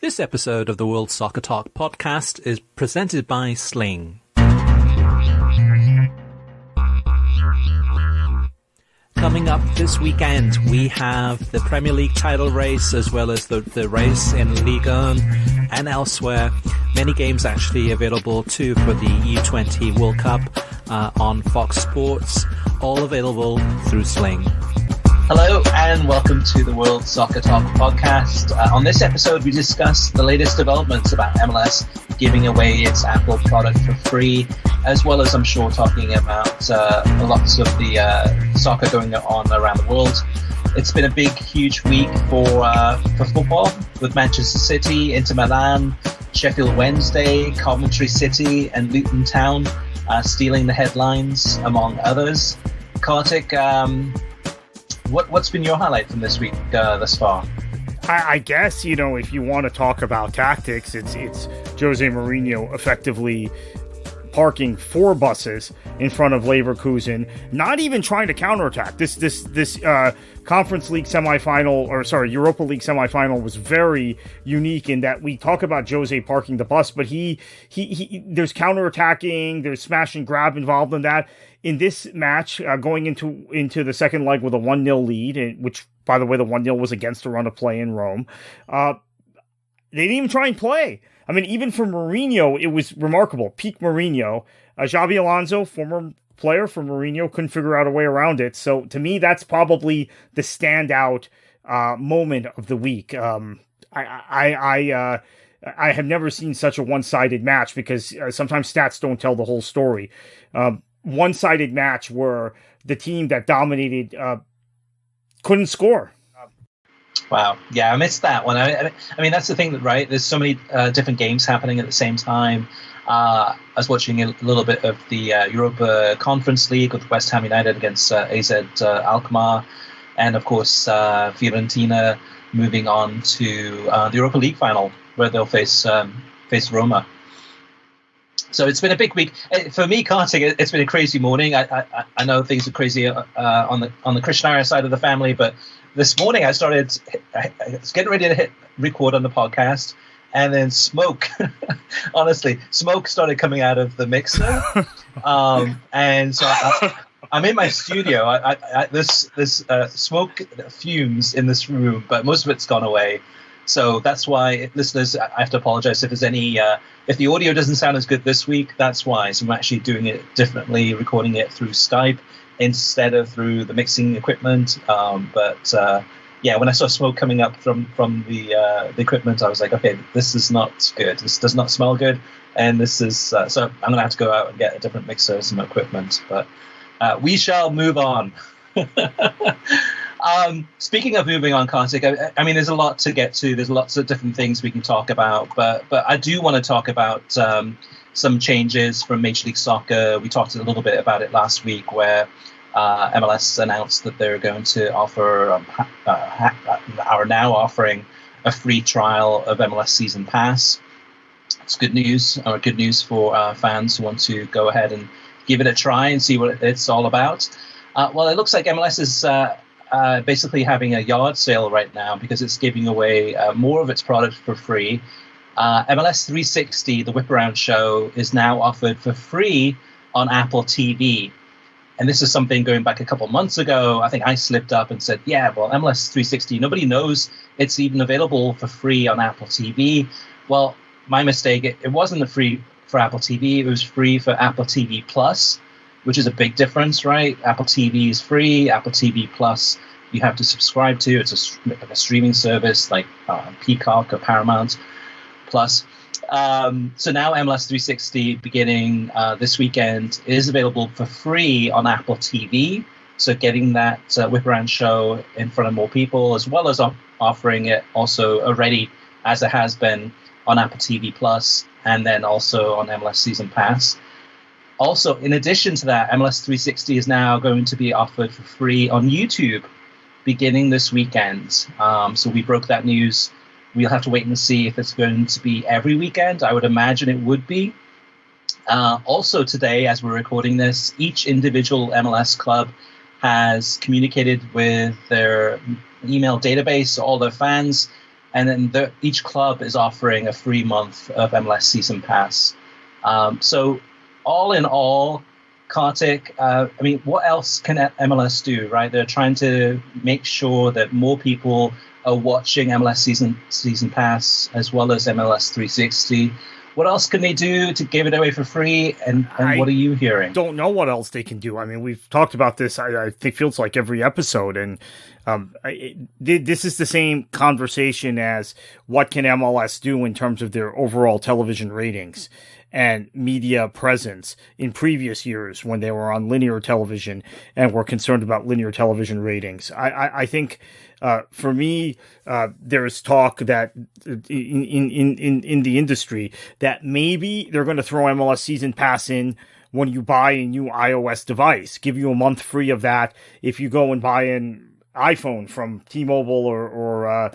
This episode of the World Soccer Talk podcast is presented by Sling. Coming up this weekend, we have the Premier League title race as well as the race in Ligue 1 and elsewhere. Many games actually available too for the U20 World Cup on Fox Sports, all available through Sling. Hello and welcome to the World Soccer Talk podcast. On this episode, we discuss the latest developments about MLS giving away its Apple product for free, as well as I'm sure talking about lots of the soccer going on around the world. It's been a big, huge week for football with Manchester City, Inter Milan, Sheffield Wednesday, Coventry City, and Luton Town stealing the headlines, among others. Kartik, What's been your highlight from this week thus far? I guess, if you want to talk about tactics, it's Jose Mourinho effectively parking 4 buses in front of Leverkusen, not even trying to counterattack. This Conference League semifinal, Europa League semifinal was very unique in that we talk about Jose parking the bus, but he there's counterattacking, there's smash and grab involved in that. In this match, going into the second leg with a 1-0 lead, which, by the way, the 1-0 was against a run of play in Rome, they didn't even try and play. I mean, even for Mourinho, it was remarkable. Peak Mourinho. Xabi Alonso, former player for Mourinho, couldn't figure out a way around it. So, to me, that's probably the standout moment of the week. I have never seen such a one-sided match because sometimes stats don't tell the whole story. One-sided match where the team that dominated couldn't score. Wow. Yeah, I missed that one. I mean, that's the thing, right? There's so many different games happening at the same time. I was watching a little bit of the Europa Conference League with West Ham United against AZ Alkmaar. And, of course, Fiorentina moving on to the Europa League final where they'll face Roma. So it's been a big week for me, Kartik. It's been a crazy morning. I know things are crazy on the Krishnaya side of the family, but this morning I was getting ready to hit record on the podcast, and then smoke. Honestly, smoke started coming out of the mixer, and so I'm in my studio. This smoke fumes in this room, but most of it's gone away. So that's why, listeners, I have to apologize if there's any, if the audio doesn't sound as good this week, that's why. So I'm actually doing it differently, recording it through Skype instead of through the mixing equipment. But when I saw smoke coming up from the equipment, I was like, okay, this is not good. This does not smell good. And this is, so I'm going to have to go out and get a different mixer, some equipment. But we shall move on. Speaking of moving on, Kartik, I mean, there's a lot to get to. There's lots of different things we can talk about, but I do want to talk about some changes from Major League Soccer. We talked a little bit about it last week, where MLS announced that they're going to offer, are now offering a free trial of MLS Season Pass. It's good news for fans who want to go ahead and give it a try and see what it's all about. Well, it looks like MLS is basically having a yard sale right now because it's giving away more of its product for free. MLS 360, the Whip Around show, is now offered for free on Apple TV. And this is something going back a couple months ago. I think I slipped up and said, yeah, well, MLS 360, nobody knows it's even available for free on Apple TV. Well, my mistake, it wasn't free for Apple TV. It was free for Apple TV Plus, which is a big difference, right? Apple TV is free. Apple TV Plus, you have to subscribe to. It's a streaming service like Peacock or Paramount Plus. So now MLS 360, beginning this weekend, is available for free on Apple TV. So getting that Whip Around show in front of more people, as well as offering it also already, as it has been, on Apple TV Plus, and then also on MLS Season Pass. Also, in addition to that, MLS 360 is now going to be offered for free on YouTube beginning this weekend. So we broke that news. We'll have to wait and see if it's going to be every weekend. I would imagine it would be. Also today, as we're recording this, each individual MLS club has communicated with their email database, all their fans, and then each club is offering a free month of MLS Season Pass. So all in all, Kartik, I mean, what else can MLS do, right? They're trying to make sure that more people are watching MLS Season Pass as well as MLS 360. What else can they do to give it away for free? And what are you hearing? Don't know what else they can do. I mean, we've talked about this, I think, feels like every episode. And this is the same conversation as what can MLS do in terms of their overall television ratings and media presence in previous years when they were on linear television and were concerned about linear television ratings. I think for me, there's talk that in the industry that maybe they're going to throw MLS Season Pass in when you buy a new iOS device, give you a month free of that if you go and buy an iPhone from T-Mobile or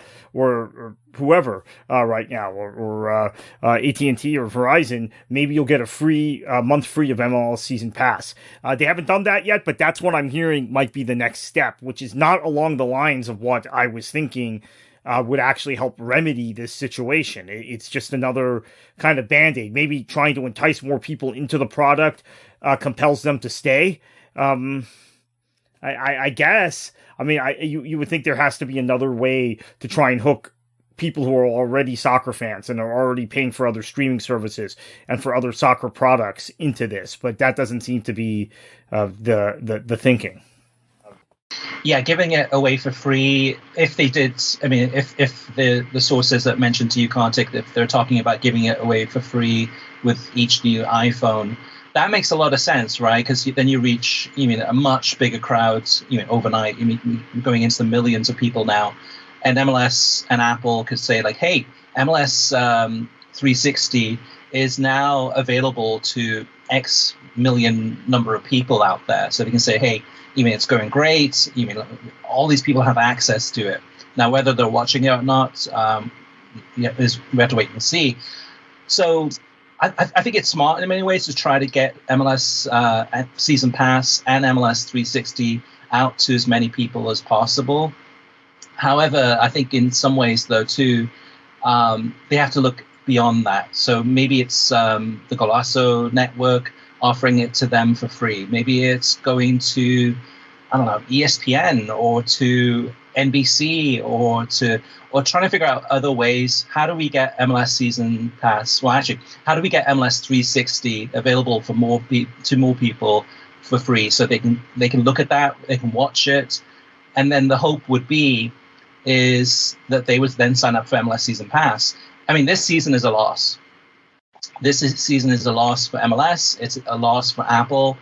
whoever right now, or AT&T or Verizon. Maybe you'll get a free month free of MLS Season Pass. They haven't done that yet, but that's what I'm hearing might be the next step, which is not along the lines of what I was thinking would actually help remedy this situation. It's just another kind of Band-Aid, maybe trying to entice more people into the product, compels them to stay. I guess. I mean, you would think there has to be another way to try and hook people who are already soccer fans and are already paying for other streaming services and for other soccer products into this, but that doesn't seem to be the thinking. Yeah, giving it away for free. If they did, I mean, if the sources that mentioned to you, Kartik, if they're talking about giving it away for free with each new iPhone, that makes a lot of sense, right? Because then you reach, a much bigger crowd, overnight. Going into the millions of people now, and MLS and Apple could say like, "Hey, MLS 360 is now available to X million number of people out there." So they can say, "Hey, it's going great. All these people have access to it." Now, whether they're watching it or not, we have to wait and see. So I think it's smart in many ways to try to get MLS Season Pass and MLS 360 out to as many people as possible. However, I think in some ways, though, too, they have to look beyond that. So maybe it's the Golazo network offering it to them for free. Maybe it's going to, ESPN or to NBC or trying to figure out other ways. How do we get MLS Season Pass? Well, actually, how do we get MLS 360 available for more people for free, so they can look at that, they can watch it, and then the hope would be is that they would then sign up for MLS Season Pass. I mean, this season is a loss. Season is a loss for MLS. It's a loss for Apple.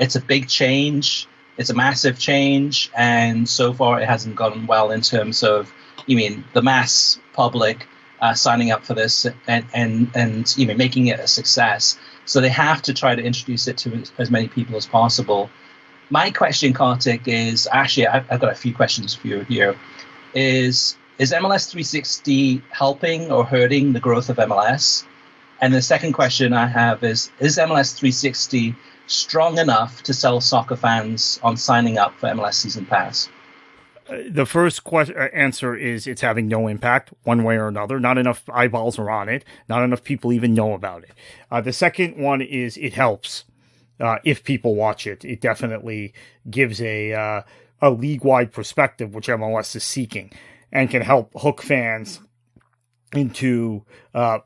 It's a big change. It's a massive change, and so far it hasn't gone well in terms of, the mass public signing up for this and making it a success. So they have to try to introduce it to as many people as possible. My question, Kartik, is actually I've got a few questions for you here. Is MLS 360 helping or hurting the growth of MLS? And the second question I have is MLS 360 strong enough to sell soccer fans on signing up for MLS Season Pass? The first answer is it's having no impact one way or another. Not enough eyeballs are on it. Not enough people even know about it. The second one is it helps if people watch it. It definitely gives a league-wide perspective, which MLS is seeking, and can help hook fans into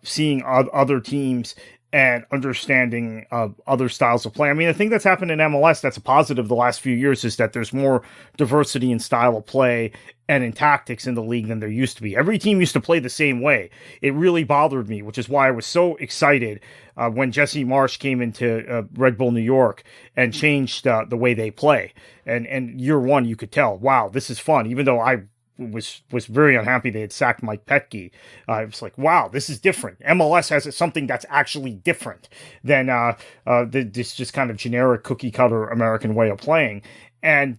seeing other teams and understanding other styles of play. I mean, the thing that's happened in MLS that's a positive the last few years is that there's more diversity in style of play and in tactics in the league than there used to be. Every team used to play the same way. It really bothered me, which is why I was so excited when Jesse Marsch came into Red Bull New York and changed the way they play. And year one, you could tell, wow, this is fun, even though I was very unhappy they had sacked Mike Petke. I was like, wow, this is different. MLS has something that's actually different than this just kind of generic cookie cutter American way of playing. And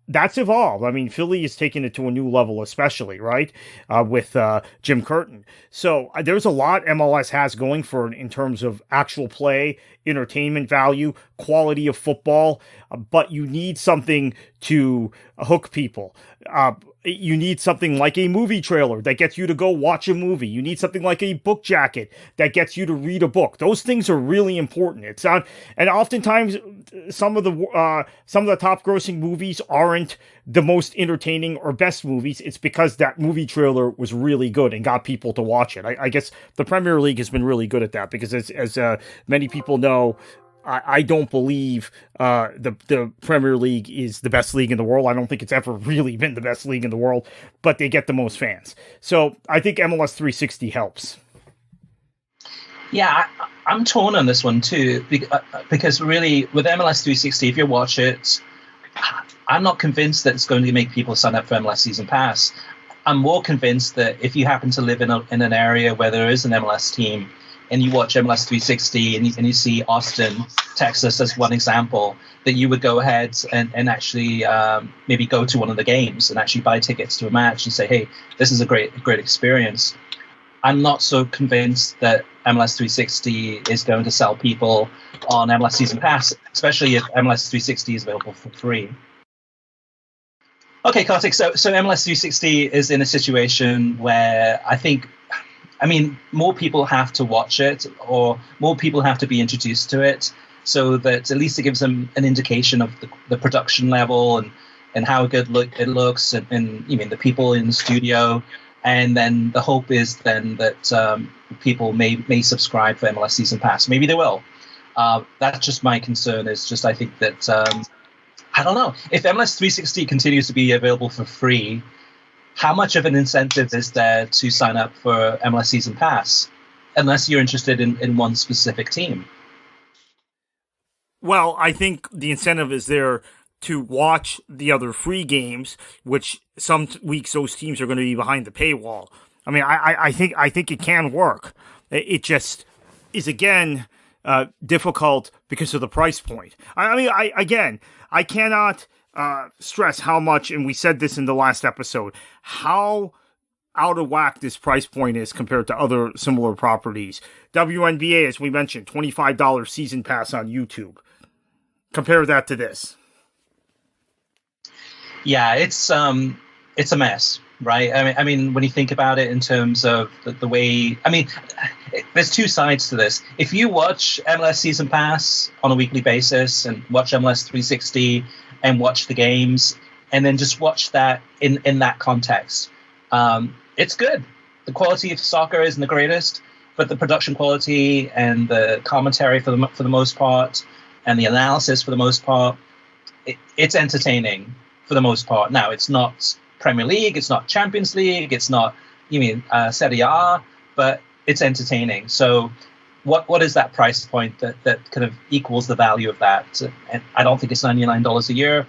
that's evolved. I mean, Philly has taken it to a new level, especially, right, with Jim Curtin. So there's a lot MLS has going for it in terms of actual play, entertainment value, quality of football, but you need something to hook people. you need something like a movie trailer that gets you to go watch a movie. You need something like a book jacket that gets you to read a book. Those things are really important. It's not, and oftentimes some of the top grossing movies aren't the most entertaining or best movies. It's because that movie trailer was really good and got people to watch it. I guess the Premier League has been really good at that because as many people know, I don't believe the Premier League is the best league in the world. I don't think it's ever really been the best league in the world, but they get the most fans. So I think MLS 360 helps. Yeah, I'm torn on this one too, because really with MLS 360, if you watch it, I'm not convinced that it's going to make people sign up for MLS Season Pass. I'm more convinced that if you happen to live in an area where there is an MLS team, and you watch MLS 360 and you see Austin, Texas as one example, that you would go ahead and actually maybe go to one of the games and actually buy tickets to a match and say, hey, this is a great experience. I'm not so convinced that MLS 360 is going to sell people on MLS Season Pass, especially if MLS 360 is available for free. Okay, Kartik, so MLS 360 is in a situation where more people have to watch it, or more people have to be introduced to it, so that at least it gives them an indication of the production level and how good it looks, and the people in the studio. And then the hope is then that people may subscribe for MLS Season Pass. Maybe they will. That's just my concern. Is just I think that I don't know if MLS 360 continues to be available for free. How much of an incentive is there to sign up for MLS Season Pass, unless you're interested in one specific team? Well, I think the incentive is there to watch the other free games, which some weeks those teams are going to be behind the paywall. I mean, I think it can work. It just is, again, difficult because of the price point. I cannot stress how much, and we said this in the last episode, how out of whack this price point is compared to other similar properties. WNBA, as we mentioned, $25 season pass on YouTube. Compare that to this. Yeah, it's a mess, right? I mean, when you think about it in terms of the way, there's two sides to this. If you watch MLS Season Pass on a weekly basis and watch MLS 360 and watch the games, and then just watch that in that context, it's good. The quality of soccer isn't the greatest, but the production quality and the commentary for the most part, and the analysis for the most part, it's entertaining for the most part. Now, it's not Premier League, it's not Champions League, it's not Serie A, but it's entertaining. So what is that price point that kind of equals the value of that? And I don't think it's $99 a year.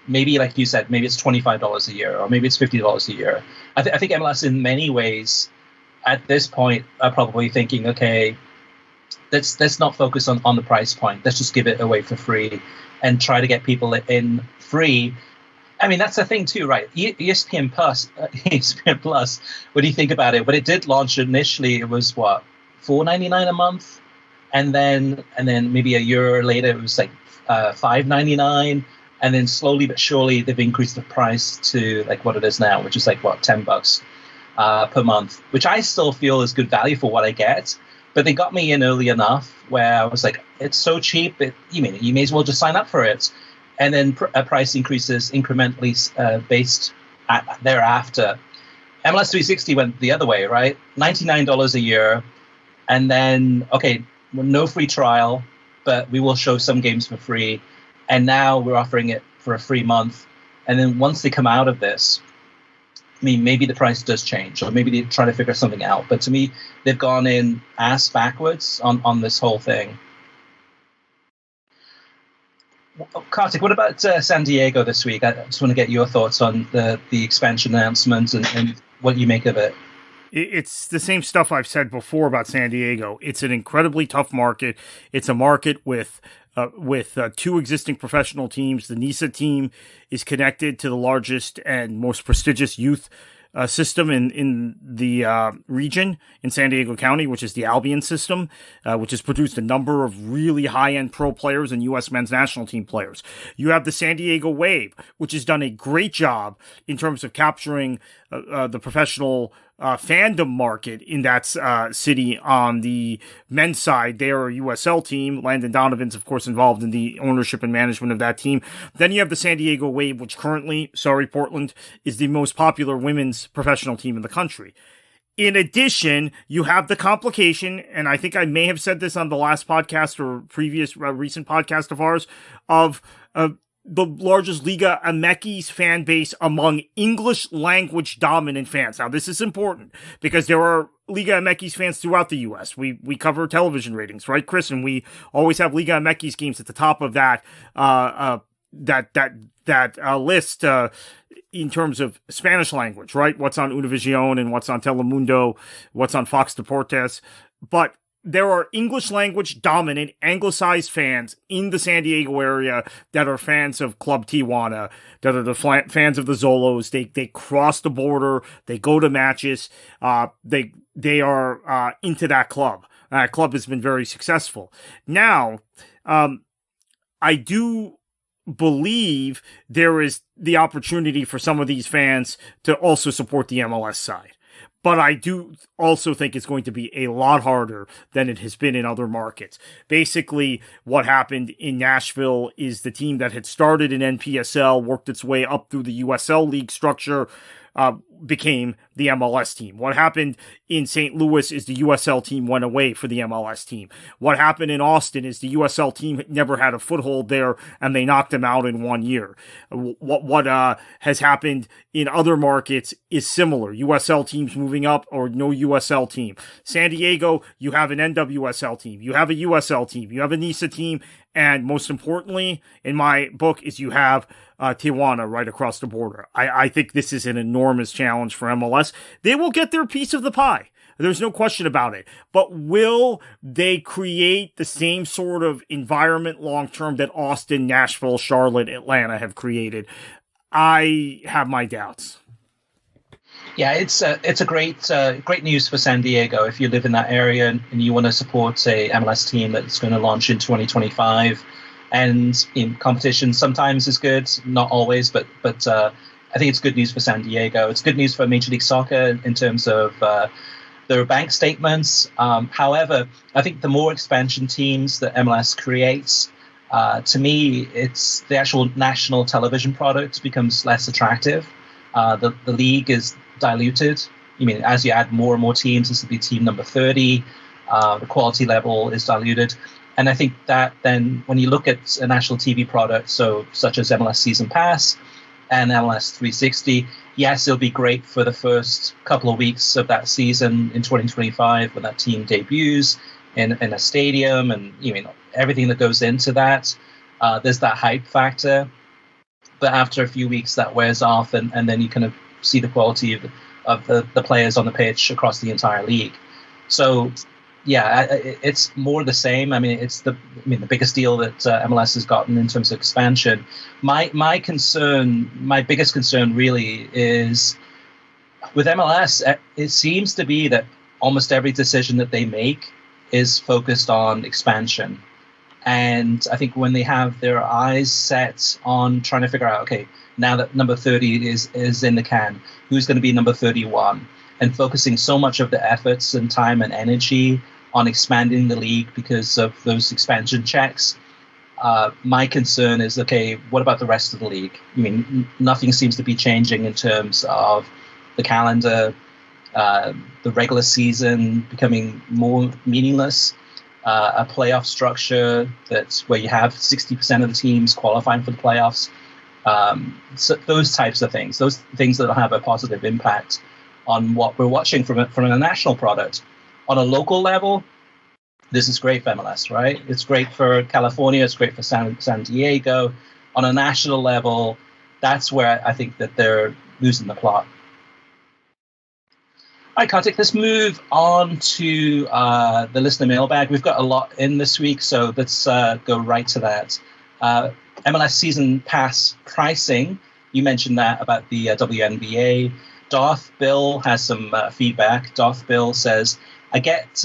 Maybe, like you said, maybe it's $25 a year, or maybe it's $50 a year. I think MLS in many ways at this point are probably thinking, okay, let's not focus on the price point. Let's just give it away for free and try to get people in free. I mean, that's the thing too, right? ESPN Plus, when you think about it, when it did launch initially, it was what, $4.99 a month, and then maybe a year later it was like $5.99, and then slowly but surely they've increased the price to like what it is now, which is like what, $10 per month, which I still feel is good value for what I get. But they got me in early enough where I was like, it's so cheap, you may as well just sign up for it. And then price increases incrementally based thereafter. MLS 360 went the other way, right? $99 a year. And then, okay, no free trial, but we will show some games for free. And now we're offering it for a free month. And then once they come out of this, maybe the price does change, or maybe they try to figure something out. But to me, they've gone in ass backwards on this whole thing. Kartik, what about San Diego this week? I just want to get your thoughts on the expansion announcement and what you make of it. It's the same stuff I've said before about San Diego. It's an incredibly tough market. It's a market with two existing professional teams. The NISA team is connected to the largest and most prestigious youth system in the region in San Diego County, which is the Albion system, which has produced a number of really high-end pro players and U.S. men's national team players. You have the San Diego Wave, which has done a great job in terms of capturing the professional fandom market in that city. On the men's side, they are a USL team. Landon Donovan's, of course, involved in the ownership and management of that team. Then you have the San Diego Wave, which currently, sorry, Portland, is the most popular women's professional team in the country. In addition, you have the complication, and I think I may have said this on the last podcast or previous recent podcast of ours, of the largest Liga MX fan base among English language dominant fans. Now, this is important because there are Liga MX fans throughout the U.S. We cover television ratings, right, Chris? And we always have Liga MX games at the top of that list in terms of Spanish language, right? What's on Univision and what's on Telemundo, what's on Fox Deportes, but there are English language dominant anglicized fans in the San Diego area that are fans of Club Tijuana, that are the fans of the Zolos. They cross the border. They go to matches. They are into that club. That club has been very successful. Now, I do believe there is the opportunity for some of these fans to also support the MLS side. But I do also think it's going to be a lot harder than it has been in other markets. Basically, what happened in Nashville is the team that had started in NPSL, worked its way up through the USL League structure, became the MLS team. What happened in St. Louis is the USL team went away for the MLS team. What happened in Austin is the USL team never had a foothold there, and they knocked them out in 1 year. What has happened in other markets is similar. USL teams moving up or no USL team. San Diego, you have an NWSL team. You have a USL team. You have a NISA team. And most importantly, in my book, is you have Tijuana right across the border. I think this is an enormous challenge for MLS. They will get their piece of the pie. There's no question about it. But will they create the same sort of environment long-term that Austin, Nashville, Charlotte, Atlanta have created? I have my doubts. Yeah, it's a great news for San Diego if you live in that area and you want to support a MLS team that's going to launch in 2025. And in competition, sometimes is good, not always, but I think it's good news for San Diego. It's good news for Major League Soccer in terms of their bank statements. However, I think the more expansion teams that MLS creates, to me, it's the actual national television product becomes less attractive. The league is diluted. I mean, as you add more and more teams, this will be team number 30. The quality level is diluted. And I think that then when you look at a national TV product, such as MLS Season Pass and MLS 360, yes, it'll be great for the first couple of weeks of that season in 2025 when that team debuts in a stadium and everything that goes into that. There's that hype factor. But after a few weeks, that wears off, and then you kind of see the quality of the players on the pitch across the entire league. So, yeah, it's more the same. I mean, the biggest deal that MLS has gotten in terms of expansion. My biggest concern really is with MLS. It seems to be that almost every decision that they make is focused on expansion. And I think when they have their eyes set on trying to figure out, okay, now that number 30 is in the can, who's going to be number 31? And focusing so much of the efforts and time and energy on expanding the league because of those expansion checks. My concern is, okay, what about the rest of the league? I mean, nothing seems to be changing in terms of the calendar, the regular season becoming more meaningless. A playoff structure that's where you have 60% of the teams qualifying for the playoffs. So those types of things, those things that have a positive impact on what we're watching from a national product. On a local level, this is great for MLS, right? It's great for California. It's great for San Diego. On a national level, that's where I think that they're losing the plot. All right, Kartik, let's move on to the listener mailbag. We've got a lot in this week, so let's go right to that. MLS Season Pass pricing, you mentioned that about the WNBA. Darth Bill has some feedback. Darth Bill says, I get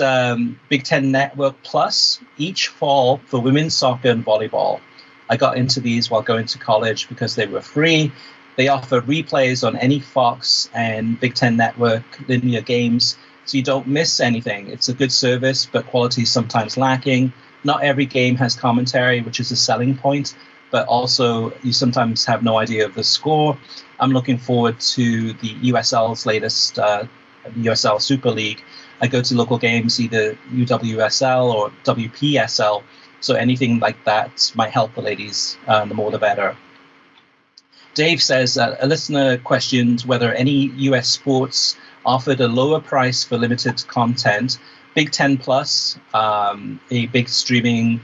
Big Ten Network Plus each fall for women's soccer and volleyball. I got into these while going to college because they were free. They offer replays on any Fox and Big Ten Network linear games, so you don't miss anything. It's a good service, but quality is sometimes lacking. Not every game has commentary, which is a selling point, but also you sometimes have no idea of the score. I'm looking forward to the USL's latest USL Super League. I go to local games, either UWSL or WPSL, so anything like that might help the ladies, the more the better. Dave says, a listener questioned whether any US sports offered a lower price for limited content. Big Ten Plus, a big streaming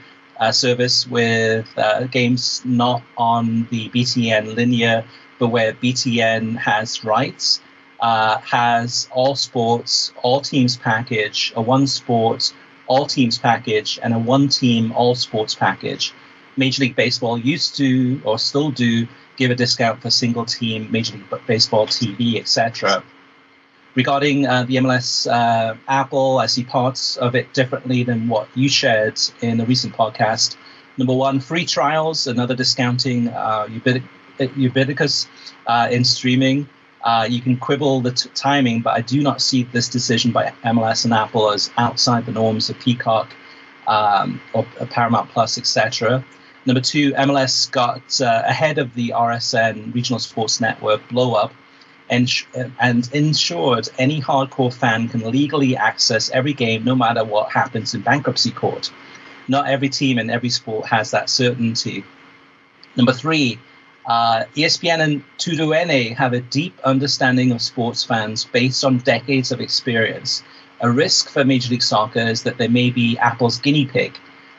service with games not on the BTN linear, but where BTN has rights, has all sports, all teams package, a one sport, all teams package, and a one team, all sports package. Major League Baseball used to, or still do, give a discount for single team, Major League Baseball TV, etc. Regarding the MLS Apple, I see parts of it differently than what you shared in a recent podcast. Number one, free trials, another discounting, ubiquitous in streaming. You can quibble the timing, but I do not see this decision by MLS and Apple as outside the norms of Peacock or Paramount Plus, etc. Number two, MLS got ahead of the RSN Regional Sports Network blow-up and ensured any hardcore fan can legally access every game no matter what happens in bankruptcy court. Not every team and every sport has that certainty. Number three, ESPN and TUDN have a deep understanding of sports fans based on decades of experience. A risk for Major League Soccer is that they may be Apple's guinea pig.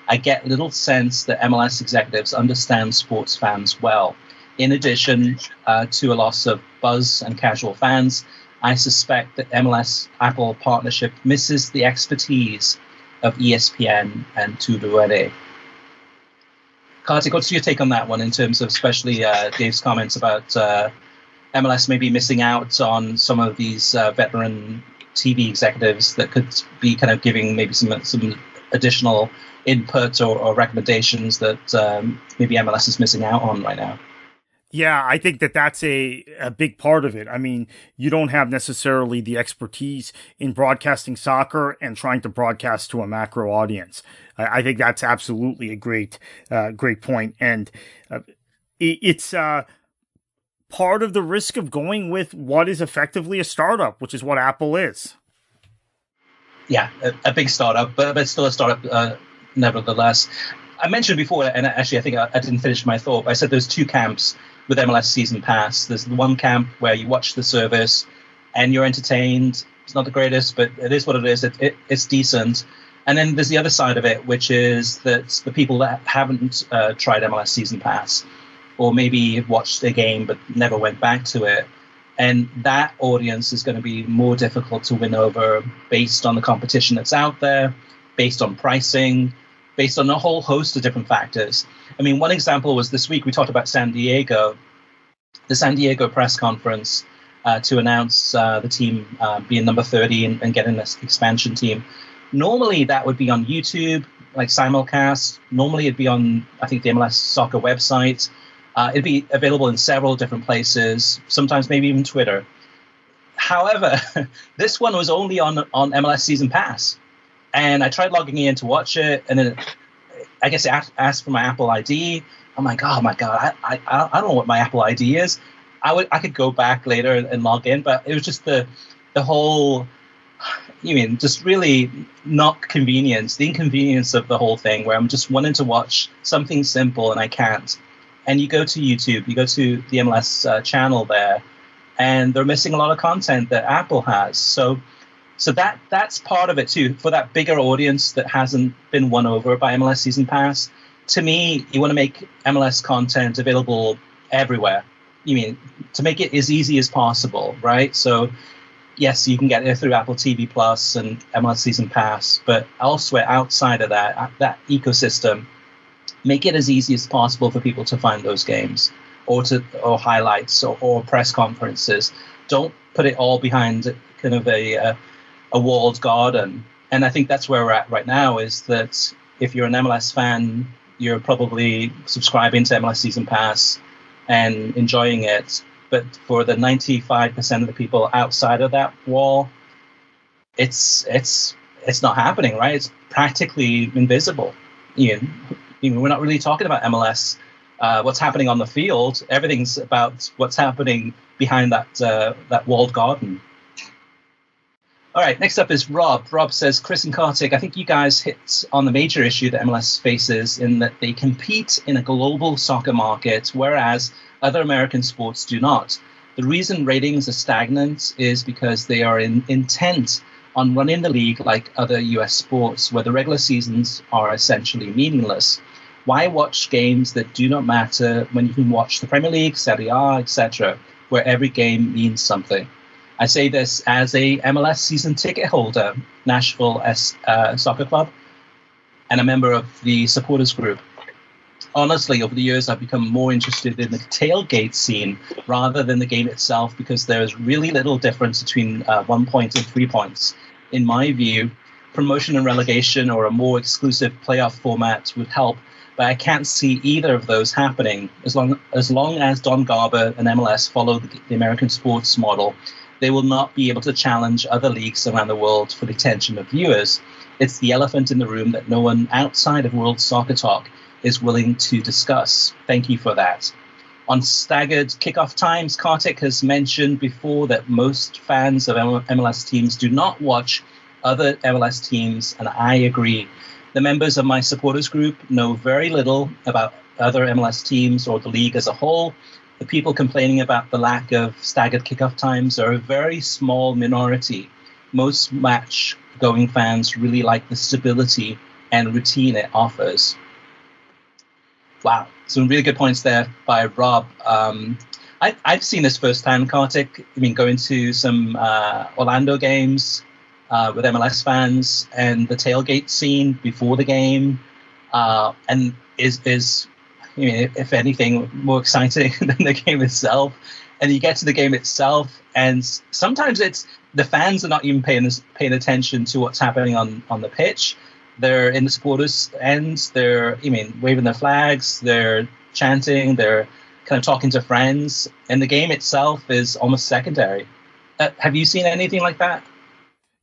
I get little sense that MLS executives understand sports fans well. In addition to a loss of buzz and casual fans, I suspect that MLS-Apple partnership misses the expertise of ESPN and TUDN. Kartik, what's your take on that one in terms of especially Dave's comments about MLS maybe missing out on some of these veteran TV executives that could be kind of giving maybe some additional input or recommendations that maybe MLS is missing out on right now? Yeah, I think that's a big part of it. I mean, you don't have necessarily the expertise in broadcasting soccer and trying to broadcast to a macro audience. I think that's absolutely a great point. And it's part of the risk of going with what is effectively a startup, which is what Apple is. Yeah, a big startup, but still a startup nevertheless. I mentioned before, and actually I think I didn't finish my thought, I said there's two camps with MLS Season Pass. There's the one camp where you watch the service and you're entertained. It's not the greatest, but it is what it is. It's decent. And then there's the other side of it, which is that the people that haven't tried MLS Season Pass, or maybe watched a game but never went back to it. And that audience is going to be more difficult to win over based on the competition that's out there, based on pricing, based on a whole host of different factors. I mean, one example was this week we talked about San Diego, the San Diego press conference to announce the team being number 30 and getting this expansion team. Normally that would be on YouTube, like simulcast. Normally it'd be on, I think, the MLS Soccer website. It'd be available in several different places, sometimes maybe even Twitter. However, this one was only on MLS Season Pass. And I tried logging in to watch it, and then I guess it asked for my Apple ID. I'm like, oh my God, I don't know what my Apple ID is. I could go back later and log in, but it was just the whole, just really not convenience, the inconvenience of the whole thing, where I'm just wanting to watch something simple and I can't. And you go to YouTube, you go to the MLS channel there, and they're missing a lot of content that Apple has. So that's part of it too. For that bigger audience that hasn't been won over by MLS Season Pass, to me, you want to make MLS content available everywhere. To make it as easy as possible, right? So yes, you can get it through Apple TV Plus and MLS Season Pass, but elsewhere outside of that ecosystem, make it as easy as possible for people to find those games or highlights or press conferences. Don't put it all behind kind of a walled garden. And I think that's where we're at right now, is that if you're an MLS fan, you're probably subscribing to MLS Season Pass and enjoying it. But for the 95% of the people outside of that wall, it's not happening, right? It's practically invisible. We're not really talking about MLS, what's happening on the field. Everything's about what's happening behind that walled garden. All right, next up is Rob. Rob says, Chris and Kartik, I think you guys hit on the major issue that MLS faces in that they compete in a global soccer market, whereas other American sports do not. The reason ratings are stagnant is because they are intent on running the league like other US sports, where the regular seasons are essentially meaningless. Why watch games that do not matter when you can watch the Premier League, Serie A, etc., where every game means something? I say this as a MLS season ticket holder, Nashville Soccer Club, and a member of the supporters group. Honestly, over the years, I've become more interested in the tailgate scene rather than the game itself, because there is really little difference between 1 point and 3 points. In my view, promotion and relegation or a more exclusive playoff format would help, but I can't see either of those happening. As long as Don Garber and MLS follow the American sports model, they will not be able to challenge other leagues around the world for the attention of viewers. It's the elephant in the room that no one outside of World Soccer Talk is willing to discuss. Thank you for that. On staggered kickoff times, Kartik has mentioned before that most fans of MLS teams do not watch other MLS teams, and I agree. The members of my supporters group know very little about other MLS teams or the league as a whole. The people complaining about the lack of staggered kickoff times are a very small minority. Most match-going fans really like the stability and routine it offers. Wow, some really good points there by Rob. I've seen this firsthand, Kartik. I mean, going to some Orlando games with MLS fans, and the tailgate scene before the game, and is if anything, more exciting than the game itself. And you get to the game itself, and sometimes it's the fans are not even paying attention to what's happening on the pitch. They're in the supporters' ends. They're, waving their flags. They're chanting. They're kind of talking to friends. And the game itself is almost secondary. Have you seen anything like that?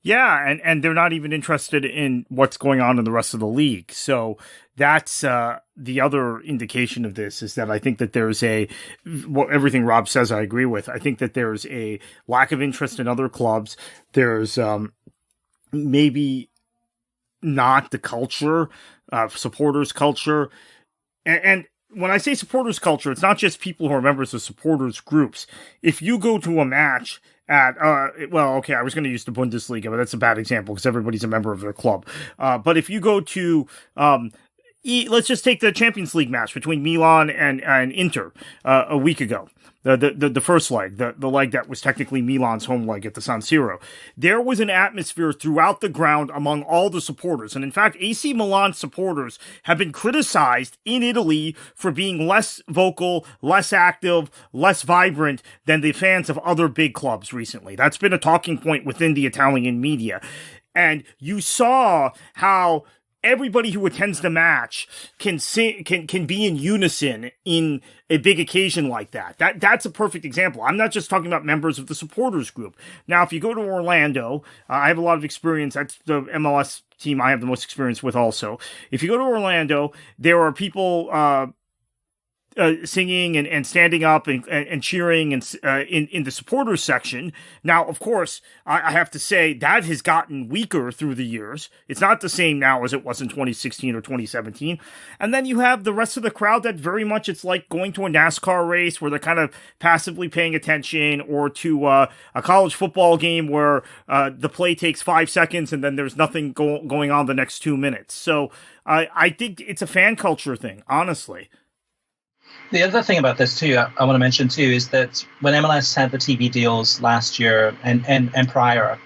Yeah, and they're not even interested in what's going on in the rest of the league. So that's the other indication of this, is that I think that there's everything Rob says I agree with. I think that there's a lack of interest in other clubs. There's maybe not the culture, supporters culture. And when I say supporters culture, it's not just people who are members of supporters groups. If you go to a match at, I was going to use the Bundesliga, but that's a bad example because everybody's a member of their club. But if you go to, let's just take the Champions League match between Milan and Inter a week ago. The first leg, the leg that was technically Milan's home leg at the San Siro. There was an atmosphere throughout the ground among all the supporters. And in fact, AC Milan supporters have been criticized in Italy for being less vocal, less active, less vibrant than the fans of other big clubs recently. That's been a talking point within the Italian media. And you saw how everybody who attends the match can be in unison in a big occasion like that. That's a perfect example. I'm not just talking about members of the supporters group. Now, if you go to Orlando, I have a lot of experience. That's the MLS team I have the most experience with also. If you go to Orlando, there are people singing and standing up and cheering in the supporters section. Now, of course, I have to say that has gotten weaker through the years. It's not the same now as it was in 2016 or 2017. And then you have the rest of the crowd that very much, it's like going to a NASCAR race where they're kind of passively paying attention, or to a college football game where the play takes 5 seconds and then there's nothing going on the next 2 minutes. So I think it's a fan culture thing, honestly. The other thing about this too, I want to mention too, is that when MLS had the TV deals last year and prior,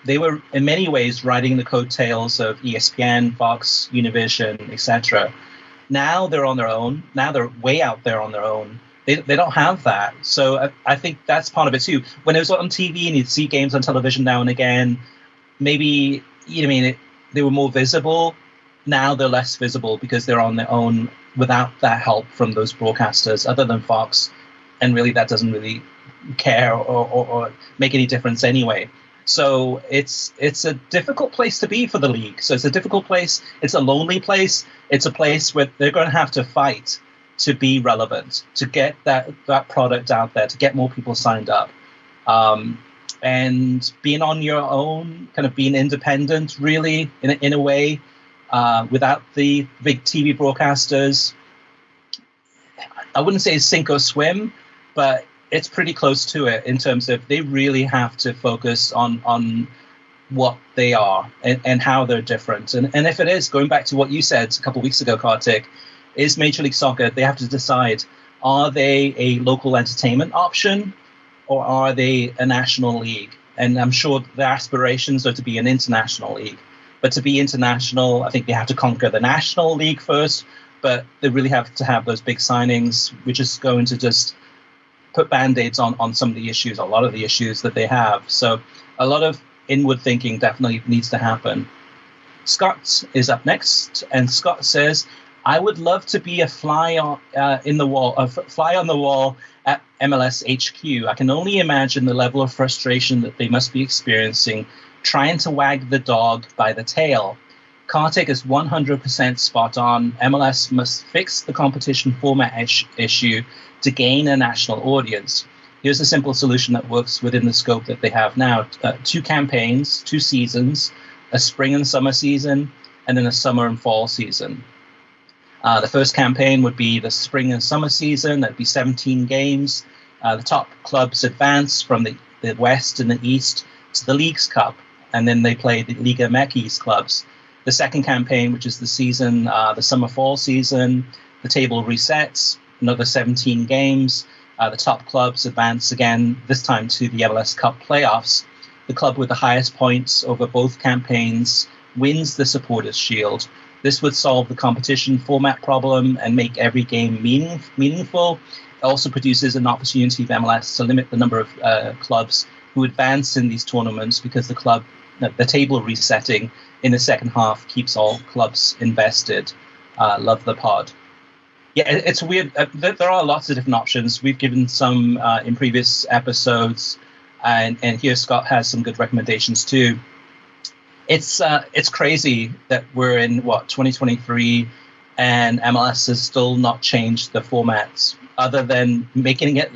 they were in many ways riding the coattails of ESPN, Fox, Univision, etc. Now they're on their own. Now they're way out there on their own. They don't have that. So I think that's part of it too. When it was on TV and you'd see games on television now and again, maybe, they were more visible. Now they're less visible because they're on their own without that help from those broadcasters other than Fox. And really, that doesn't really care or make any difference anyway. So it's a difficult place to be for the league. So it's a difficult place. It's a lonely place. It's a place where they're going to have to fight to be relevant, to get that product out there, to get more people signed up. And being on your own, kind of being independent, really, in a way, without the big TV broadcasters, I wouldn't say sink or swim, but it's pretty close to it in terms of they really have to focus on what they are and how they're different. And if it is, going back to what you said a couple of weeks ago, Kartik, is Major League Soccer, they have to decide, are they a local entertainment option or are they a national league? And I'm sure the aspirations are to be an international league. But to be international, I think they have to conquer the national league first, but they really have to have those big signings, which is going to just put Band-Aids on some of the issues, a lot of the issues that they have. So a lot of inward thinking definitely needs to happen. Scott is up next, and Scott says, I would love to be a fly on the wall at MLS HQ. I can only imagine the level of frustration that they must be experiencing trying to wag the dog by the tail. Kartik is 100% spot on. MLS must fix the competition format issue to gain a national audience. Here's a simple solution that works within the scope that they have now. 2 campaigns, 2 seasons, a spring and summer season, and then a summer and fall season. The first campaign would be the spring and summer season. That'd be 17 games. The top clubs advance from the West and the East to the Leagues Cup, and then they play the Liga MX clubs. The second campaign, which is the season, the summer-fall season, the table resets, another 17 games. The top clubs advance again, this time to the MLS Cup playoffs. The club with the highest points over both campaigns wins the Supporters' Shield. This would solve the competition format problem and make every game meaningful. It also produces an opportunity for MLS to limit the number of clubs who advance in these tournaments because the table resetting in the second half keeps all clubs invested. Love the pod. Yeah, it's weird. There are lots of different options. We've given some in previous episodes, and here Scott has some good recommendations too. It's crazy that we're in 2023, and MLS has still not changed the formats other than making it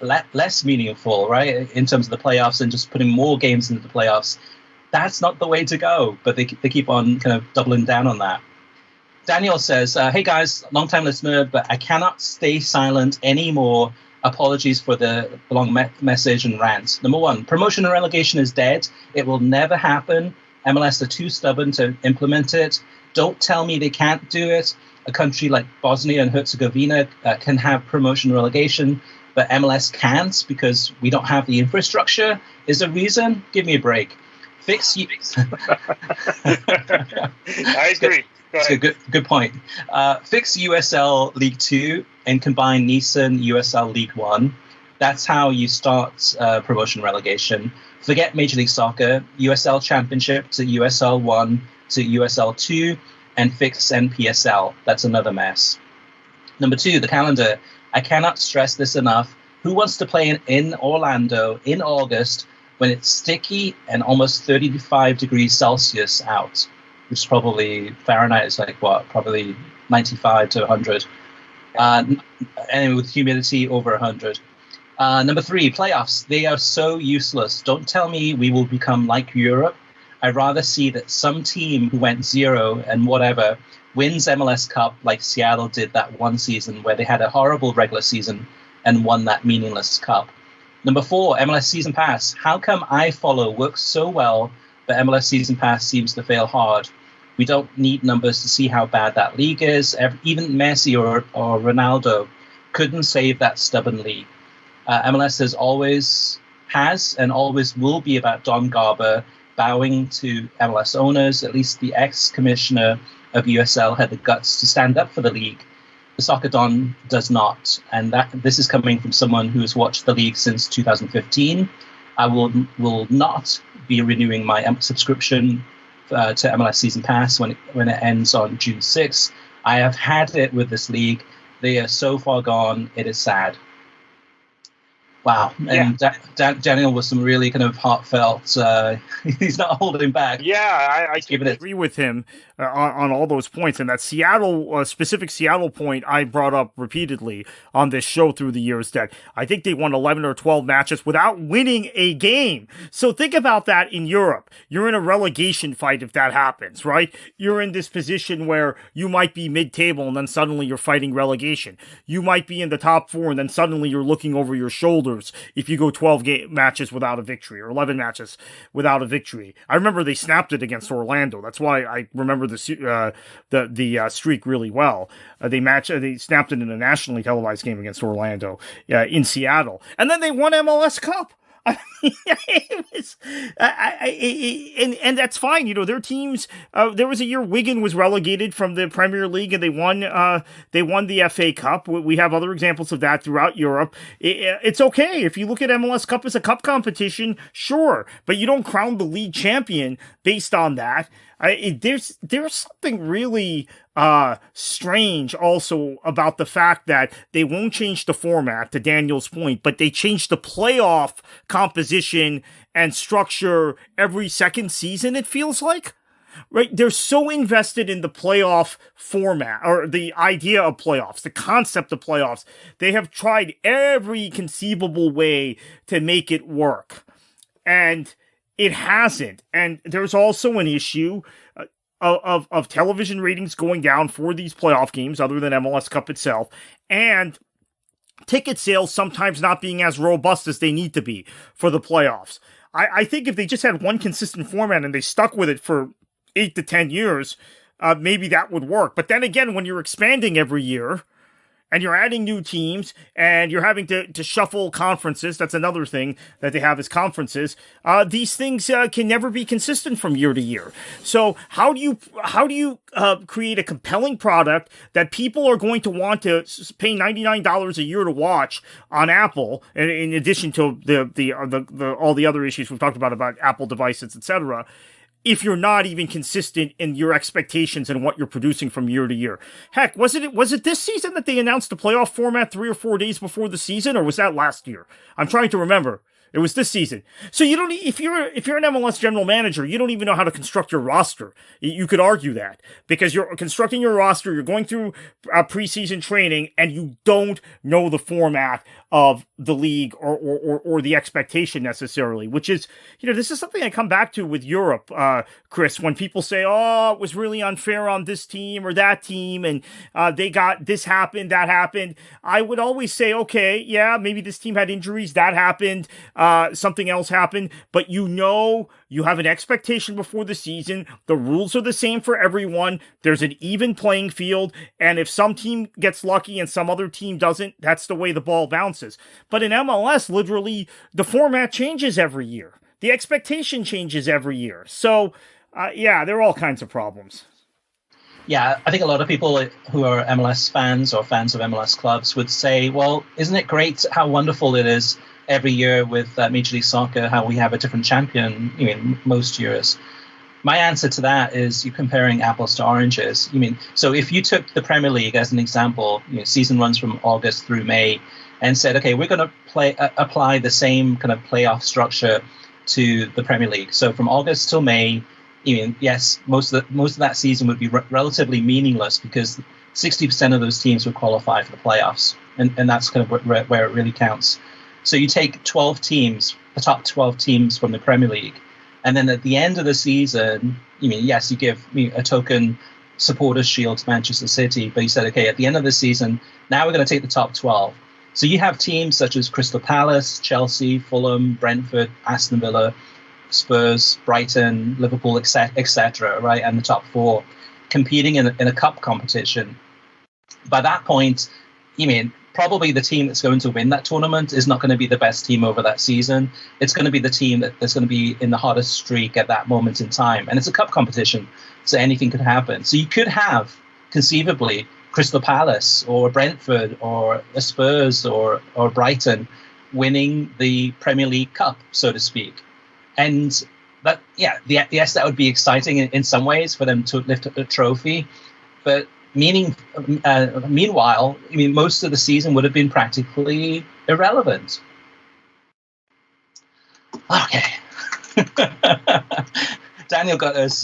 less meaningful, right? In terms of the playoffs and just putting more games into the playoffs. That's not the way to go, but they keep on kind of doubling down on that. Daniel says, hey guys, long-time listener, but I cannot stay silent anymore. Apologies for the long message and rant. Number 1, promotion and relegation is dead. It will never happen. MLS are too stubborn to implement it. Don't tell me they can't do it. A country like Bosnia and Herzegovina can have promotion and relegation, but MLS can't because we don't have the infrastructure. Is a reason? Give me a break. Fix you. I agree. That's a good point. Fix USL League 2 and combine Nissan USL League 1. That's how you start promotion relegation. Forget Major League Soccer, USL Championship to USL 1 to USL 2, and fix NPSL. That's another mess. Number 2, the calendar. I cannot stress this enough. Who wants to play in Orlando in August when it's sticky and almost 35 degrees Celsius out? Which is probably Fahrenheit is like what? Probably 95 to 100. And with humidity over 100. Number 3, playoffs. They are so useless. Don't tell me we will become like Europe. I'd rather see that some team who went 0 and whatever wins MLS Cup like Seattle did that one season where they had a horrible regular season and won that meaningless cup. Number 4, MLS Season Pass. How come iFollow works so well, but MLS Season Pass seems to fail hard? We don't need numbers to see how bad that league is. Even Messi or Ronaldo couldn't save that stubborn league. MLS has and always will be about Don Garber bowing to MLS owners. At least the ex-commissioner of USL had the guts to stand up for the league. The Soccer Don does not, and this is coming from someone who has watched the league since 2015. I will not be renewing my subscription to MLS Season Pass when it ends on June 6th. I have had it with this league. They are so far gone. It is sad. Wow. And Daniel was some really kind of heartfelt. He's not holding back. Yeah, I agree with him on all those points. And that specific Seattle point I brought up repeatedly on this show through the years, that I think they won 11 or 12 matches without winning a game. So think about that in Europe. You're in a relegation fight if that happens, right? You're in this position where you might be mid-table and then suddenly you're fighting relegation. You might be in the top 4 and then suddenly you're looking over your shoulder if you go 12 matches without a victory or 11 matches without a victory. I remember they snapped it against Orlando. That's why I remember the streak really well. They snapped it in a nationally televised game against Orlando in Seattle, and then they won MLS Cup. I mean, and that's fine. You know, their teams. There was a year Wigan was relegated from the Premier League, and they won the FA Cup. We have other examples of that throughout Europe. It's okay if you look at MLS Cup as a cup competition, sure, but you don't crown the league champion based on that. There's something really strange also about the fact that they won't change the format, to Daniel's point, but they change the playoff composition and structure every second season, it feels like. Right? They're so invested in the playoff format, or the idea of playoffs, the concept of playoffs. They have tried every conceivable way to make it work. And it hasn't. And there's also an issue of television ratings going down for these playoff games, other than MLS Cup itself, and ticket sales sometimes not being as robust as they need to be for the playoffs. I think if they just had one consistent format and they stuck with it for 8 to 10 years, maybe that would work. But then again, when you're expanding every year, and you're adding new teams, and you're having to shuffle conferences. That's another thing that they have is conferences. These things can never be consistent from year to year. So how do you create a compelling product that people are going to want to pay $99 a year to watch on Apple, in addition to the all the other issues we've talked about Apple devices, etc., if you're not even consistent in your expectations and what you're producing from year to year? Heck, was it this season that they announced the playoff format 3 or 4 days before the season, or was that last year? I'm trying to remember. It was this season. So you don't, if you're an MLS general manager, you don't even know how to construct your roster. You could argue that, because you're constructing your roster, you're going through preseason training, and you don't know the format of the league or the expectation necessarily, which is, this is something I come back to with Europe, Chris, when people say, oh, it was really unfair on this team or that team, and they got this happened, that happened. I would always say, okay, yeah, maybe this team had injuries, that happened, something else happened, but you have an expectation before the season. The rules are the same for everyone. There's an even playing field, and if some team gets lucky and some other team doesn't, that's the way the ball bounces. But in MLS, literally, the format changes every year. The expectation changes every year. So, there are all kinds of problems. Yeah, I think a lot of people who are MLS fans or fans of MLS clubs would say, well, isn't it great how wonderful it is every year with Major League Soccer, how we have a different champion, most years? My answer to that is you're comparing apples to oranges. So if you took the Premier League as an example, season runs from August through May, and said, okay, we're going to apply the same kind of playoff structure to the Premier League. So from August till May, yes, most of that season would be relatively meaningless, because 60% of those teams would qualify for the playoffs, and that's kind of where it really counts. So you take 12 teams, the top 12 teams from the Premier League, and then at the end of the season, yes, you give a token supporters shield to Manchester City, but you said, okay, at the end of the season, now we're going to take the top 12. So you have teams such as Crystal Palace, Chelsea, Fulham, Brentford, Aston Villa, Spurs, Brighton, Liverpool, etc., right, and the top 4 competing in a cup competition. By that point, probably the team that's going to win that tournament is not going to be the best team over that season. It's going to be the team that's going to be in the hottest streak at that moment in time. And it's a cup competition, so anything could happen. So you could have, conceivably, Crystal Palace or Brentford or Spurs or Brighton winning the Premier League Cup, so to speak. And that, yes, that would be exciting in some ways for them to lift up a trophy. But meanwhile, I mean, most of the season would have been practically irrelevant. Okay. Daniel got us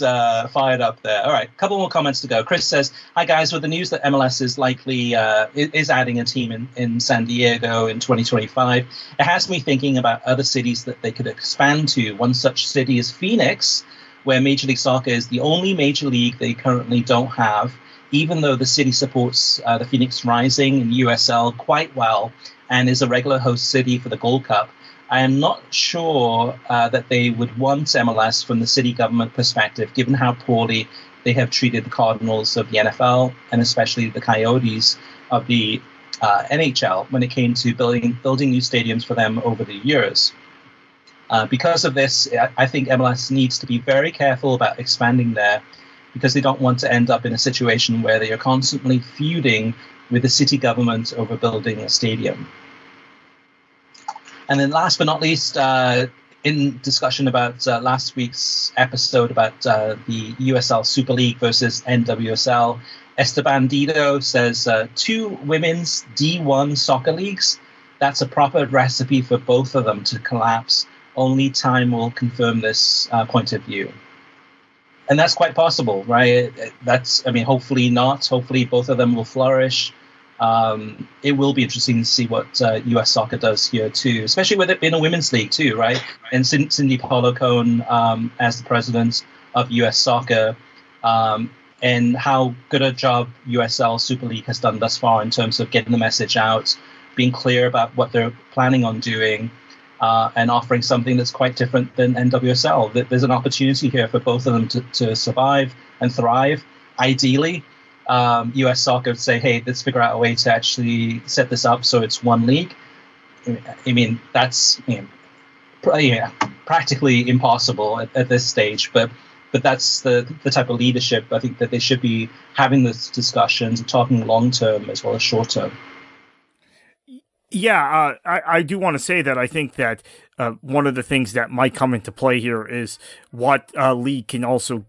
fired up there. All right, a couple more comments to go. Chris says, hi guys, with the news that MLS is likely is adding a team in San Diego in 2025, it has me thinking about other cities that they could expand to. One such city is Phoenix, where Major League Soccer is the only major league they currently don't have, even though the city supports the Phoenix Rising in USL quite well and is a regular host city for the Gold Cup. I am not sure that they would want MLS from the city government perspective, given how poorly they have treated the Cardinals of the NFL and especially the Coyotes of the NHL when it came to building new stadiums for them over the years. Because of this, I think MLS needs to be very careful about expanding there, because they don't want to end up in a situation where they are constantly feuding with the city government over building a stadium. And then last but not least, in discussion about last week's episode about the USL Super League versus NWSL, Esteban Dido says 2 women's D1 soccer leagues, that's a proper recipe for both of them to collapse. Only time will confirm this point of view. And that's quite possible, right? Hopefully not. Hopefully both of them will flourish. It will be interesting to see what US soccer does here too, especially with it being a women's league too, right? And Cindy Paulo-Cohn as the president of US soccer, and how good a job USL Super League has done thus far in terms of getting the message out, being clear about what they're planning on doing, and offering something that's quite different than NWSL. There's an opportunity here for both of them to survive and thrive. Ideally, US soccer would say, hey, let's figure out a way to actually set this up so it's one league. I mean, that's practically impossible at this stage, but that's the type of leadership I think that they should be having these discussions and talking long term as well as short term. Yeah, I do want to say that I think that one of the things that might come into play here is what league can also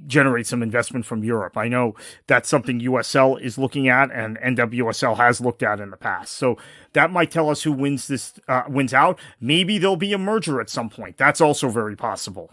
generate some investment from Europe. I know that's something USL is looking at and NWSL has looked at in the past. So that might tell us who wins out. Maybe there'll be a merger at some point. That's also very possible.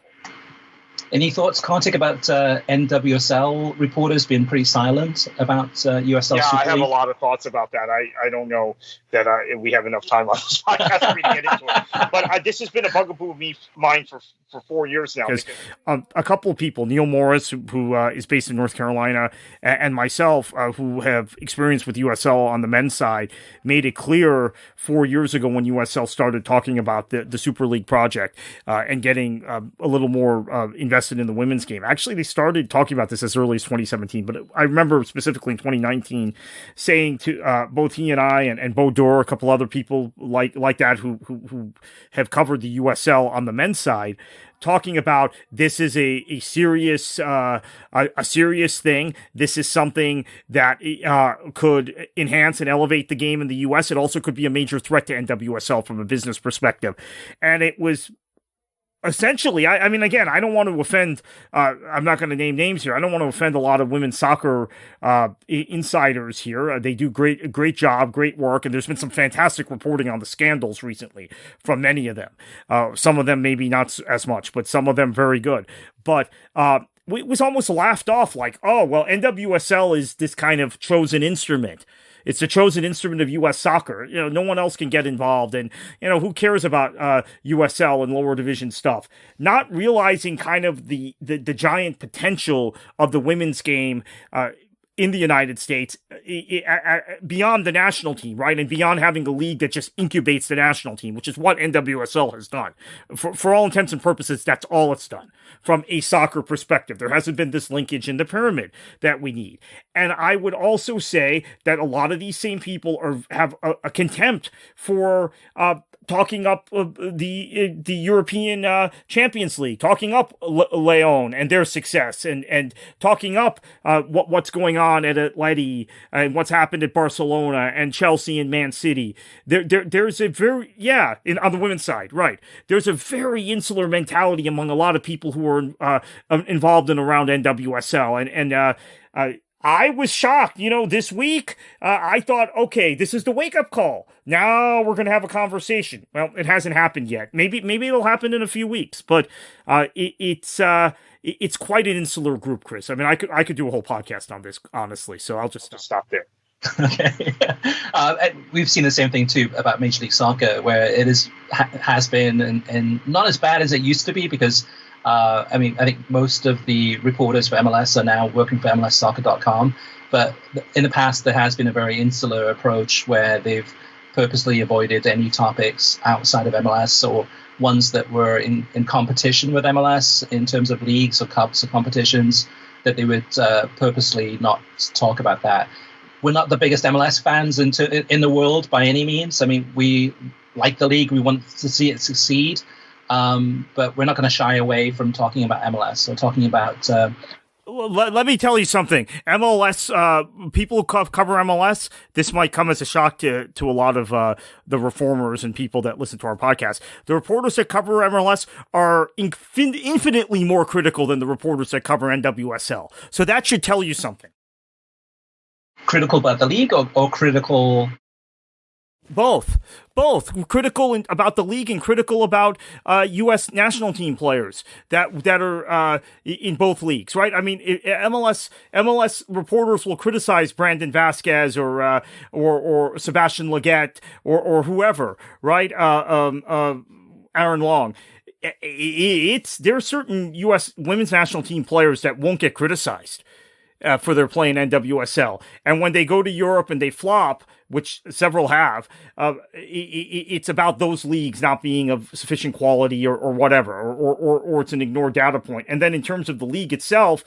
Any thoughts, Kartik, about NWSL reporters being pretty silent about USL Super League? Yeah, I have a lot of thoughts about that. I don't know that we have enough time on this podcast for me to get into it. But this has been a bugaboo of mine for 4 years now. Because a couple of people, Neil Morris, who is based in North Carolina, and myself, who have experience with USL on the men's side, made it clear 4 years ago when USL started talking about the Super League project and getting a little more invested in the women's game. Actually, they started talking about this as early as 2017, but I remember specifically in 2019 saying to both he and I and Bo Dorr, a couple other people like that who have covered the USL on the men's side, talking about this is a serious thing. This is something that could enhance and elevate the game in the U.S. It also could be a major threat to NWSL from a business perspective. And it was essentially, I mean, again, I don't want to offend, I'm not going to name names here. I don't want to offend a lot of women's soccer insiders here. They do great job, great work, and there's been some fantastic reporting on the scandals recently from many of them. Some of them maybe not as much, but some of them very good. But it was almost laughed off like, oh, well, NWSL is this kind of chosen instrument. It's the chosen instrument of U.S. soccer. You know, no one else can get involved. And, you know, who cares about USL and lower division stuff? Not realizing kind of the giant potential of the women's game in the United States beyond the national team, right? And beyond having a league that just incubates the national team, which is what NWSL has done. For all intents and purposes, that's all it's done from a soccer perspective. There hasn't been this linkage in the pyramid that we need. And I would also say that a lot of these same people have a contempt for talking up the European Champions League, talking up Leon and their success, and talking up what's going on at Atleti and what's happened at Barcelona and Chelsea and Man City. There's a very on the women's side, right? There's a very insular mentality among a lot of people who are involved in around NWSL, and I was shocked, this week. I thought, okay, this is the wake-up call. Now we're going to have a conversation. Well, it hasn't happened yet. Maybe it'll happen in a few weeks, but it's quite an insular group, Chris. I mean, I could do a whole podcast on this, honestly. So I'll just stop there. Okay. We've seen the same thing too about Major League Soccer, where it has been and not as bad as it used to be, because I think most of the reporters for MLS are now working for MLSsoccer.com. But in the past, there has been a very insular approach where they've purposely avoided any topics outside of MLS or ones that were in competition with MLS in terms of leagues or cups or competitions, that they would purposely not talk about that. We're not the biggest MLS fans in the world by any means. I mean, we like the league. We want to see it succeed. But we're not going to shy away from talking about MLS or talking about... Let me tell you something. MLS, people who cover MLS, this might come as a shock to a lot of the reformers and people that listen to our podcast. The reporters that cover MLS are infinitely more critical than the reporters that cover NWSL. So that should tell you something. Critical about the league or critical... Both critical about the league and critical about U.S. national team players that are in both leagues, right? I mean, MLS reporters will criticize Brandon Vasquez or Sebastian Leggett or whoever, right? Aaron Long. There are certain U.S. women's national team players that won't get criticized for their play in NWSL, and when they go to Europe and they flop, which several have, it's about those leagues not being of sufficient quality or whatever, or it's an ignored data point. And then in terms of the league itself,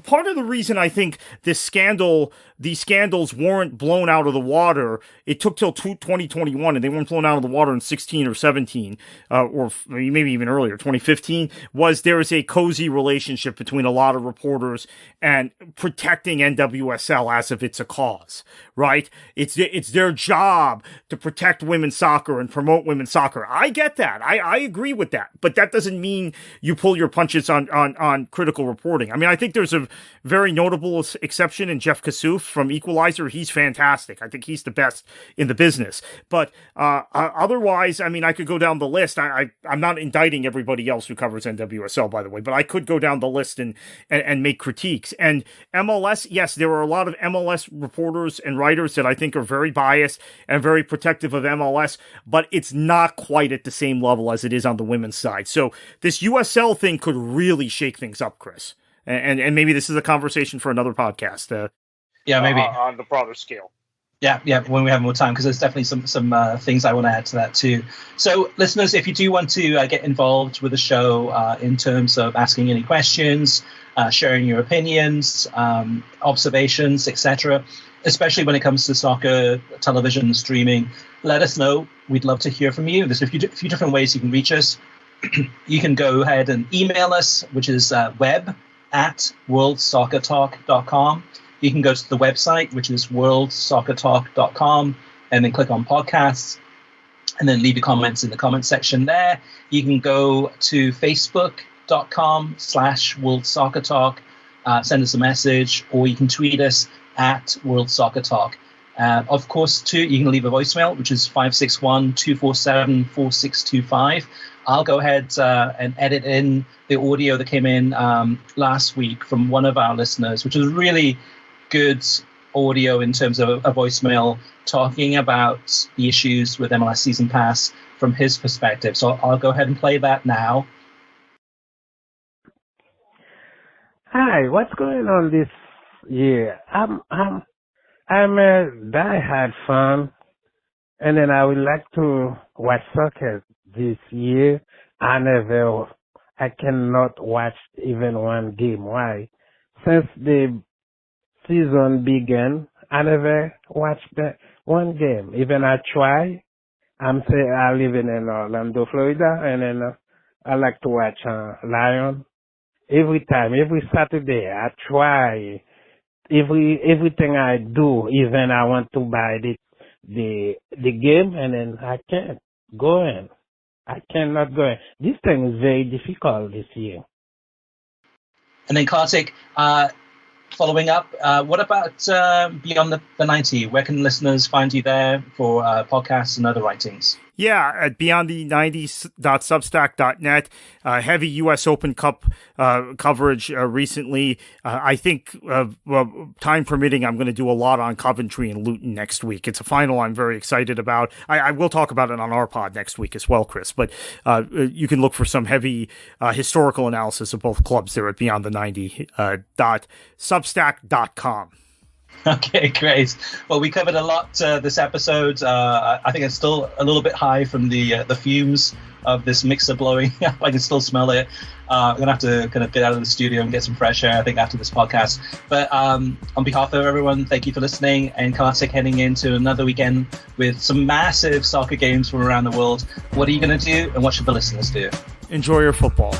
part of the reason I think these scandals weren't blown out of the water, it took till 2021, and they weren't blown out of the water in 16 or 17, or maybe even earlier, 2015, was there is a cozy relationship between a lot of reporters and protecting NWSL as if it's a cause, right? It's their job to protect women's soccer and promote women's soccer. I get that. I agree with that. But that doesn't mean you pull your punches on critical reporting. I mean, I think there's a very notable exception in Jeff Kassouf from Equalizer. He's fantastic. I think he's the best in the business. But otherwise, I mean, I could go down the list. I'm not indicting everybody else who covers NWSL, by the way, but I could go down the list and make critiques. And MLS, yes, there are a lot of MLS reporters and writers that I think are very biased and very protective of MLS, but it's not quite at the same level as it is on the women's side. So this USL thing could really shake things up, Chris. And maybe this is a conversation for another podcast. Maybe on the broader scale. Yeah, when we have more time, because there's definitely some things I want to add to that too. So, listeners, if you do want to get involved with the show in terms of asking any questions, sharing your opinions, observations, etc., especially when it comes to soccer, television, streaming, let us know. We'd love to hear from you. There's a few different ways you can reach us. You can go ahead and email us, which is web@worldsoccertalk.com. You can go to the website, which is worldsoccertalk.com, and then click on podcasts, and then leave your comments in the comment section there. You can go to facebook.com/worldsoccertalk, send us a message, or you can tweet us at worldsoccertalk. Of course, too, you can leave a voicemail, which is 561-247-4625. I'll go ahead and edit in the audio that came in last week from one of our listeners, which was really good audio in terms of a voicemail talking about the issues with MLS Season Pass from his perspective. So I'll go ahead and play that now. Hi, what's going on this year? I'm a diehard fan, and then I would like to watch soccer this year. I cannot watch even one game. Why? Since the season began, I never watched one game. Even I I live in Orlando, Florida, and then I like to watch Lion every time, every Saturday. I try everything I do, even I want to buy the game, and then I can't go in. I cannot go in. This thing is very difficult this year. And then Kartik, following up, what about Beyond the 90? Where can listeners find you there for podcasts and other writings? Yeah, at beyondthe90s.substack.net. Heavy U.S. Open Cup coverage recently. I think, time permitting, I'm going to do a lot on Coventry and Luton next week. It's a final I'm very excited about. I will talk about it on our pod next week as well, Chris. But you can look for some heavy historical analysis of both clubs there at beyondthe90s.substack.com. Okay, great. Well, we covered a lot this episode. I think it's still a little bit high from the fumes of this mixer blowing. I can still smell it. I'm going to have to kind of get out of the studio and get some fresh air, I think, after this podcast. But on behalf of everyone, thank you for listening. And Kartik, heading into another weekend with some massive soccer games from around the world. What are you going to do, and what should the listeners do? Enjoy your football.